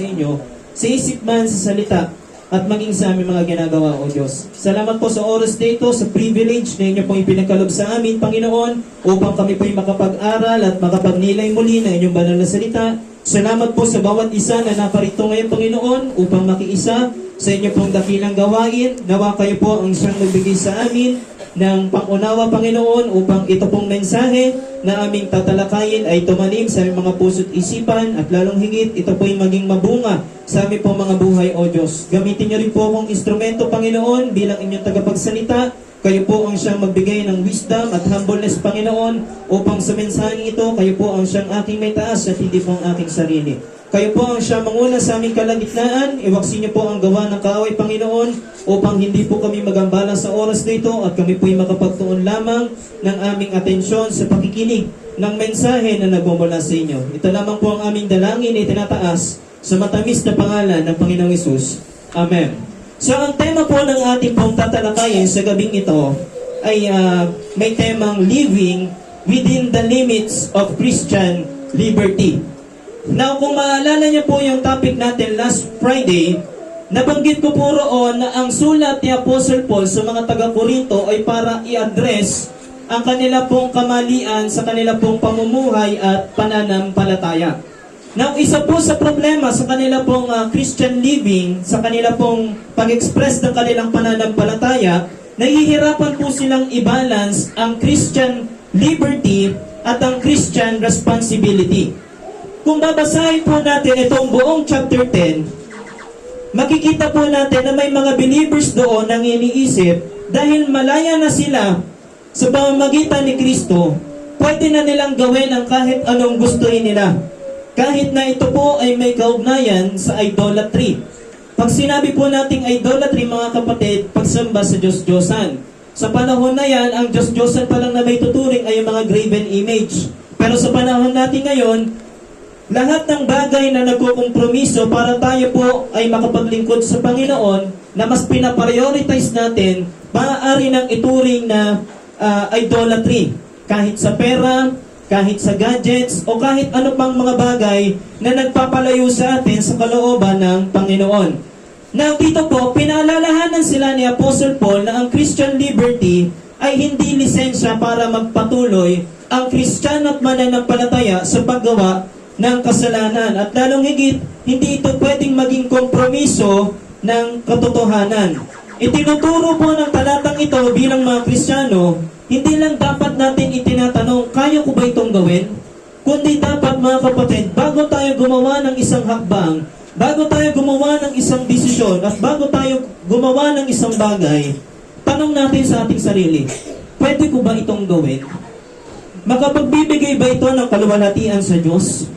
sa inyo, sa isip man, sa salita, at maging sa aming mga ginagawa, O Diyos. Salamat po sa oras dito, sa privilege na inyo pong ipinagkalob sa amin, Panginoon, upang kami po'y makapag-aral at makapagnilay muli na inyong banal na salita. Salamat po sa bawat isa na naparito ngayon, Panginoon, upang makiisa sa inyo pong dakilang gawain. Nawa kayo po ang siyang nagbigay sa amin ng pangunawa, Panginoon, upang ito pong mensahe na aming tatalakayin ay tumanim sa aming mga puso't isipan at lalong higit, ito po'y maging mabunga sa aming pong mga buhay, O Diyos. Gamitin niyo rin po akong instrumento, Panginoon, bilang inyong tagapagsalita. Kayo po ang siyang magbigay ng wisdom at humbleness, Panginoon, upang sa mensaheng ito, kayo po ang siyang aking may taas at hindi po ang aking sarili. Kayo po ang siyang manguna sa aming kalagitnaan. Iwaksin niyo po ang gawa ng kaaway, Panginoon, upang hindi po kami magambala sa oras na ito at kami po'y makapagtuon lamang ng aming atensyon sa pakikinig ng mensahe na nagmumula sa inyo. Ito lamang po ang aming dalangin na itinataas sa matamis na pangalan ng Panginoong Hesus. Amen. So ang tema po ng ating pong tatalakayin sa gabing ito ay may temang living within the limits of Christian liberty. Now, kung maalala niyo po yung topic natin last Friday, nabanggit ko po roon na ang sulat ni Apostle Paul sa mga taga-Korinto ay para i-address ang kanila pong kamalian sa kanila pong pamumuhay at pananampalataya. Now, isa po sa problema sa kanila pong Christian living, sa kanila pong pag-express ng kanilang pananampalataya, nahihirapan po silang i-balance ang Christian liberty at ang Christian responsibility. Kung babasahin po natin itong buong chapter 10, makikita po natin na may mga believers doon ang iniisip dahil malaya na sila sa pamamagitan ni Kristo, pwede na nilang gawin ang kahit anong gustuhin nila. Kahit na ito po ay may kaugnayan sa idolatry. Pag sinabi po nating idolatry, mga kapatid, pagsamba sa Diyos-Diyosan. Sa panahon na yan, ang Diyos-Diyosan pa lang na may tuturing ay yung mga graven image. Pero sa panahon natin ngayon, lahat ng bagay na nagkukompromiso para tayo po ay makapaglingkod sa Panginoon na mas pinaprioritize natin, maaari nang ituring na idolatry. Kahit sa pera, kahit sa gadgets, o kahit ano pang mga bagay na nagpapalayo sa atin sa kalooban ng Panginoon. Now dito po, pinaalalahanan sila ni Apostle Paul na ang Christian liberty ay hindi lisensya para magpatuloy ang Christian at mananampalataya sa paggawa ng kasalanan. At lalong higit, hindi ito pwedeng maging kompromiso ng katotohanan. Itinuturo po ng talatang ito bilang mga Kristiyano, hindi lang dapat natin itinatanong, kaya ko ba itong gawin? Kundi dapat, mga kapatid, bago tayo gumawa ng isang hakbang, bago tayo gumawa ng isang desisyon, at bago tayo gumawa ng isang bagay, tanong natin sa ating sarili, pwede ko ba itong gawin? Makapagbibigay ba ito ng kaluwalhatian sa Diyos?